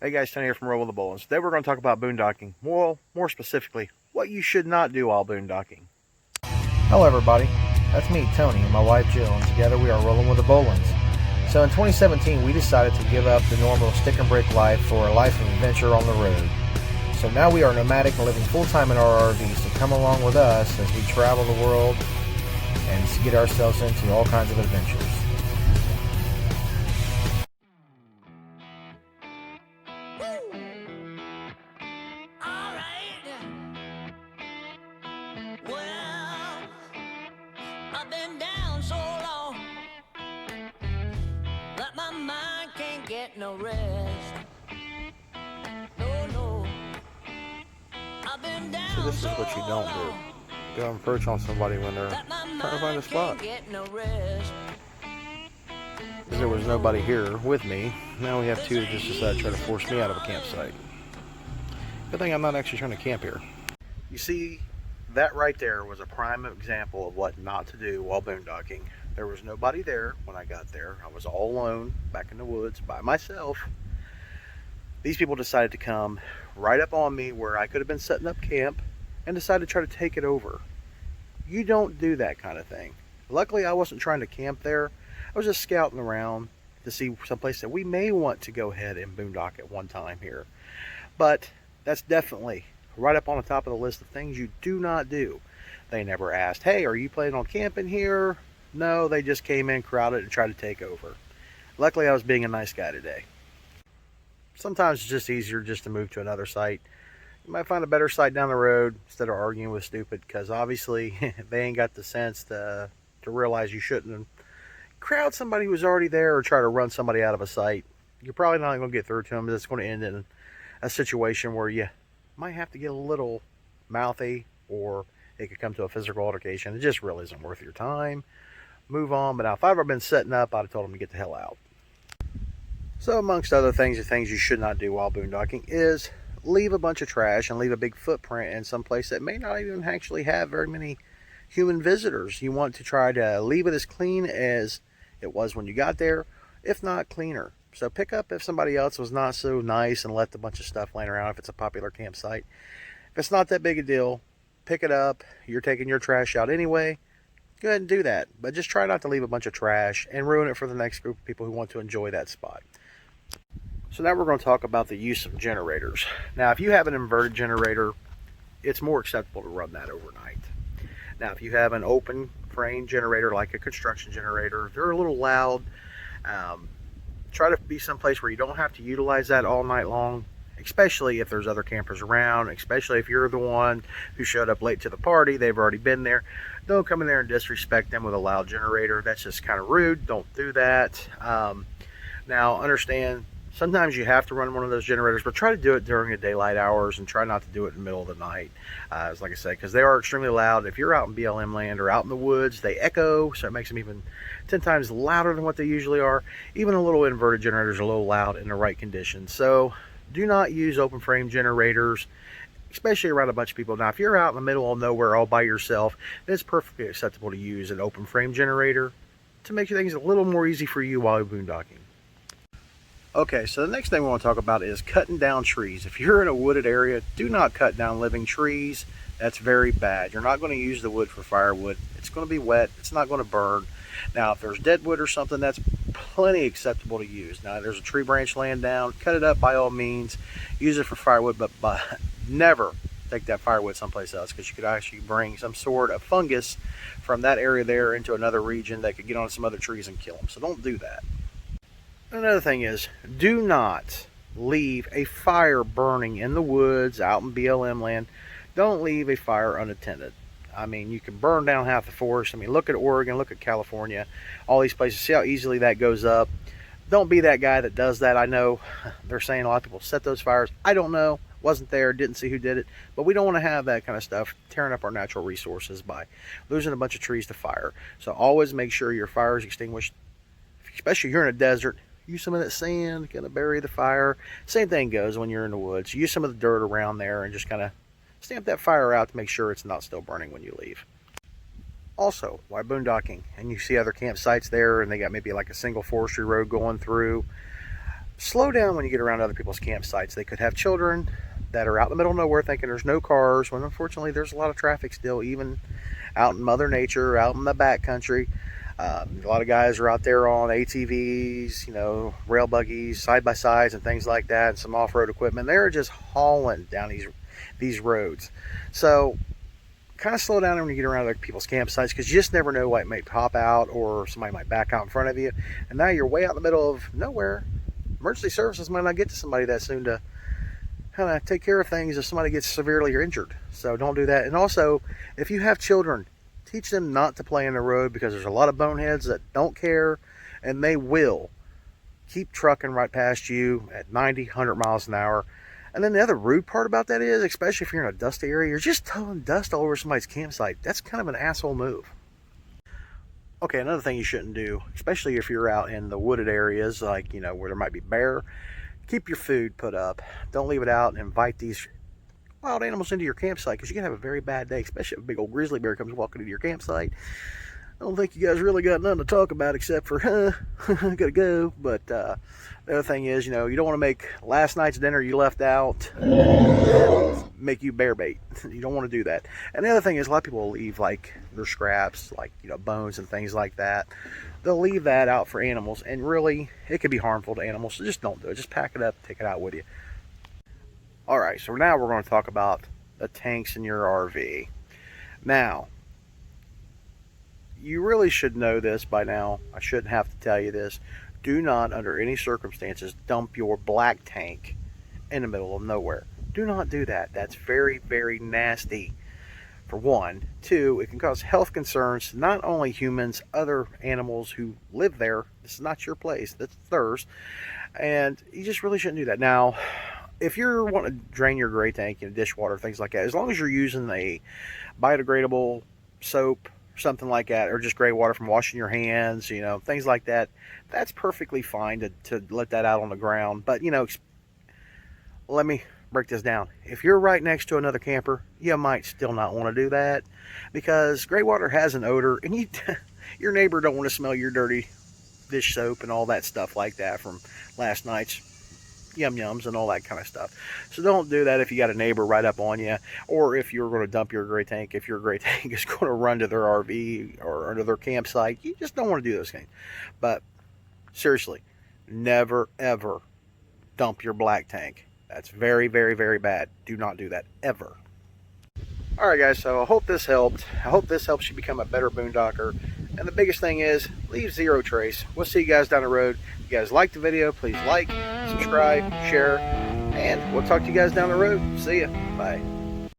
Hey guys, Tony here from Rollinwiththebolens. Today we're going to talk about boondocking. Well, more specifically, what you should not do while boondocking. Hello everybody, that's me, Tony, and my wife Jill, and together we are Rolling with the Bolens. So in 2017 we decided to give up the normal stick and brick life for a life of adventure on the road. So now we are nomadic and living full-time in our RVs, so come along with us as we travel the world and get ourselves into all kinds of adventures. I've been down so long that my mind can't get no rest. No, I've been down So this is what you don't do. Go and perch on somebody when they're trying to find a spot. Because there was nobody here with me. Now we have two that just decided to try to force me out of a campsite. Good thing I'm not actually trying to camp here. You see, that right there was a prime example of what not to do while boondocking. There was nobody there when I got there. I was all alone, back in the woods, by myself. These people decided to come right up on me where I could have been setting up camp and decided to try to take it over. You don't do that kind of thing. Luckily, I wasn't trying to camp there. I was just scouting around to see someplace that we may want to go ahead and boondock at one time here. But that's definitely right up on the top of the list of things you do not do. They never asked, hey, are you planning on camping here? No, they just came in, crowded, and tried to take over. Luckily, I was being a nice guy today. Sometimes it's just easier just to move to another site. You might find a better site down the road instead of arguing with stupid, because obviously they ain't got the sense to realize you shouldn't crowd somebody who's already there or try to run somebody out of a site. You're probably not going to get through to them. It's going to end in a situation where you might have to get a little mouthy, or it could come to a physical altercation. It just really isn't worth your time. Move on. But now, if I've ever been setting up, I'd have told them to get the hell out. So amongst other things, the things you should not do while boondocking is leave a bunch of trash and leave a big footprint in some place that may not even actually have very many human visitors. You want to try to leave it as clean as it was when you got there, if not cleaner. So pick up if somebody else was not so nice and left a bunch of stuff laying around if it's a popular campsite. If it's not that big a deal, pick it up. You're taking your trash out anyway. Go ahead and do that. But just try not to leave a bunch of trash and ruin it for the next group of people who want to enjoy that spot. So now we're going to talk about the use of generators. Now, if you have an inverted generator, it's more acceptable to run that overnight. Now, if you have an open frame generator like a construction generator, they're a little loud. Try to be someplace where you don't have to utilize that all night long, especially if there's other campers around, especially if you're the one who showed up late to the party. They've already been there. Don't come in there and disrespect them with a loud generator. That's just kind of rude. Don't do that. Now, understand, sometimes you have to run one of those generators, but try to do it during the daylight hours and try not to do it in the middle of the night. As like I said, because they are extremely loud. If you're out in BLM land or out in the woods, they echo, so it makes them even 10 times louder than what they usually are. Even a little inverted generators are a little loud in the right conditions. So do not use open frame generators, especially around a bunch of people. Now, if you're out in the middle of nowhere all by yourself, then it's perfectly acceptable to use an open frame generator to make things a little more easy for you while you're boondocking. Okay, so the next thing we want to talk about is cutting down trees. If you're in a wooded area, do not cut down living trees. That's very bad. You're not going to use the wood for firewood. It's going to be wet. It's not going to burn. Now, if there's dead wood or something, that's plenty acceptable to use. Now, there's a tree branch laying down, cut it up by all means. Use it for firewood, but never take that firewood someplace else, because you could actually bring some sort of fungus from that area there into another region that could get on some other trees and kill them. So don't do that. Another thing is, do not leave a fire burning in the woods, out in BLM land. Don't leave a fire unattended. I mean, you can burn down half the forest. I mean, look at Oregon, look at California, all these places. See how easily that goes up. Don't be that guy that does that. I know they're saying a lot of people set those fires. I don't know. Wasn't there, didn't see who did it. But we don't want to have that kind of stuff tearing up our natural resources by losing a bunch of trees to fire. So always make sure your fire is extinguished, especially if you're in a desert. Use some of that sand, kind of bury the fire. Same thing goes when you're in the woods. Use some of the dirt around there and just kind of stamp that fire out to make sure it's not still burning when you leave. Also, while boondocking and you see other campsites there and they got maybe like a single forestry road going through, slow down when you get around other people's campsites. They could have children that are out in the middle of nowhere thinking there's no cars, when unfortunately there's a lot of traffic still, even out in Mother Nature, out in the backcountry. A lot of guys are out there on ATVs, you know, rail buggies, side-by-sides and things like that, and some off-road equipment. They're just hauling down these roads. So kind of slow down when you get around other people's campsites, because you just never know what might pop out, or somebody might back out in front of you. And now you're way out in the middle of nowhere. Emergency services might not get to somebody that soon to kind of take care of things if somebody gets severely injured. So don't do that. And also, if you have children, teach them not to play in the road, because there's a lot of boneheads that don't care, and they will keep trucking right past you at 90, 100 miles an hour. And then the other rude part about that is, especially if you're in a dusty area, you're just throwing dust all over somebody's campsite. That's kind of an asshole move. Okay, another thing you shouldn't do, especially if you're out in the wooded areas, like, you know, where there might be bear, keep your food put up. Don't leave it out and invite these wild animals into your campsite, because you can have a very bad day, especially if a big old grizzly bear comes walking into your campsite. I don't think you guys really got nothing to talk about except for, I gotta go. But the other thing is, you know, you don't want to make last night's dinner you left out make you bear bait. You don't want to do that. And the other thing is, a lot of people will leave like their scraps, like, you know, bones and things like that. They'll leave that out for animals, and really, it could be harmful to animals. So just don't do it. Just pack it up, take it out with you. All right, so now we're going to talk about the tanks in your RV. Now, you really should know this by now. I shouldn't have to tell you this. Do not, under any circumstances, dump your black tank in the middle of nowhere. Do not do that. That's very, very nasty, for one. Two, it can cause health concerns to not only humans, other animals who live there. This is not your place. That's theirs. And you just really shouldn't do that. Now, if you're wanting to drain your gray tank, you know, dishwater, things like that, as long as you're using a biodegradable soap, something like that, or just gray water from washing your hands, you know, things like that, that's perfectly fine to let that out on the ground. But, you know, let me break this down. If you're right next to another camper, you might still not want to do that, because gray water has an odor, and your neighbor don't want to smell your dirty dish soap and all that stuff like that from last night's yum-yums and all that kind of stuff. So don't do that if you got a neighbor right up on you, or if you're going to dump your gray tank, if your gray tank is going to run to their RV or under their campsite. You just don't want to do those things. But seriously, never ever dump your black tank. That's very, very, very bad. Do not do that ever. Alright guys, so I hope this helped. I hope this helps you become a better boondocker. And the biggest thing is, leave zero trace. We'll see you guys down the road. If you guys like the video, please like, subscribe, share, and we'll talk to you guys down the road. See ya. Bye.